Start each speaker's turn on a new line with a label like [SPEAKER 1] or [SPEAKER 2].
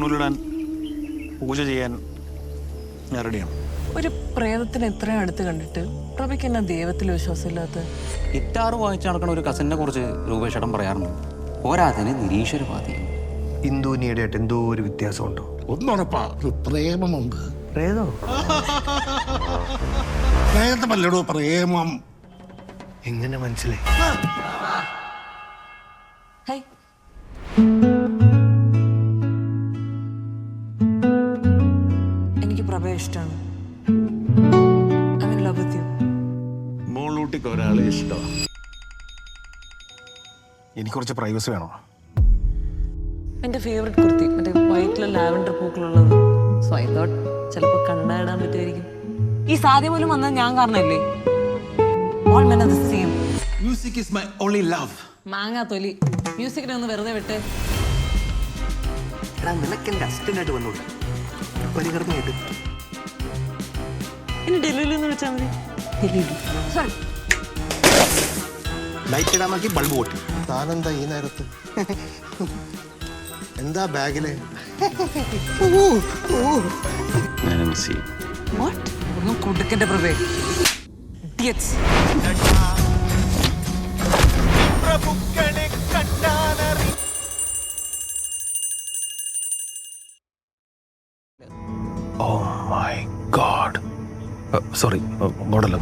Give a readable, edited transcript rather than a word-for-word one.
[SPEAKER 1] പൂണൂലിടാൻ പൂജ ചെയ്യാൻ ഞാൻ റെഡിയാണ്.
[SPEAKER 2] ഒരു പ്രേതത്തിന് ഇത്രയും അടുത്ത് കണ്ടിട്ട് പ്രഭയ്ക്ക് എന്നാ ദൈവത്തിൽ വിശ്വാസമില്ലാത്ത?
[SPEAKER 3] ഗിറ്റാർ വായിച്ച് നടക്കുന്ന ഒരു കസിനെ കുറിച്ച് രൂപേഷേട്ടൻ പറയാറുണ്ട്. പോരാതിന് നിരീശ്വരവാദി.
[SPEAKER 4] ഇന്ദുനിയുടെയായിട്ട് എന്തോ ഒരു വ്യത്യാസമുണ്ടോ?
[SPEAKER 5] ഒന്നുറപ്പാ, ഒരു പ്രേമമുണ്ട്.
[SPEAKER 4] പ്രേതോ?
[SPEAKER 5] പ്രേതമല്ലടോ, പ്രേമം.
[SPEAKER 4] എങ്ങനെ മനസ്സിലായി?
[SPEAKER 2] ഹൈ, എനിക്ക് പ്രഭയെ ഇഷ്ടമാണ്. I'm in love with you.
[SPEAKER 1] മോളൂട്ടിക്ക് ഒരാളെ ഇഷ്ടമാണ്.
[SPEAKER 4] എനിക്ക് കുറച്ച് പ്രൈവസി വേണോ?
[SPEAKER 2] എൻ്റെ ഫേവറേറ്റ് കുർത്തി, മറ്റേ വൈറ്റിലെ ലാവൻഡർ പൂക്കളുള്ളത്. സോ ഐ തോട്ട് ചിലപ്പോൾ കണ്ടായിടാൻ പറ്റുമായിരിക്കും. ഈ സാധ്യ പോലും വന്നത് ഞാൻ കാരണമല്ലേ? All men are the same.
[SPEAKER 1] Music is my only love.
[SPEAKER 2] മാങ്ങാ തൊലി. മ്യൂസിക്കിനെ ഒന്ന് വെറുതെ വിട്ട്.
[SPEAKER 4] എടാ, നിനക്ക് എൻ്റെ അസിസ്റ്റൻ്റായിട്ട് വന്നൂടെ? പരികർമ്മമായിട്ട്
[SPEAKER 2] ഇനി ഡൽഹിയിൽ നിന്ന് വിളിച്ചാൽ മതി. ഡൽഹിയിൽ സോറി,
[SPEAKER 4] ലൈറ്റ് ഇടാൻ നോക്കി ബൾബ് പൊട്ടി. താനെന്താ ഈ നേരത്ത്? എന്താ ബാഗില്?
[SPEAKER 2] വാട്ട്? ഒന്നും കൊടുക്കണ്ട പ്രഭേ. Idiots.
[SPEAKER 4] Oh my God. Sorry, മോഡല്ല.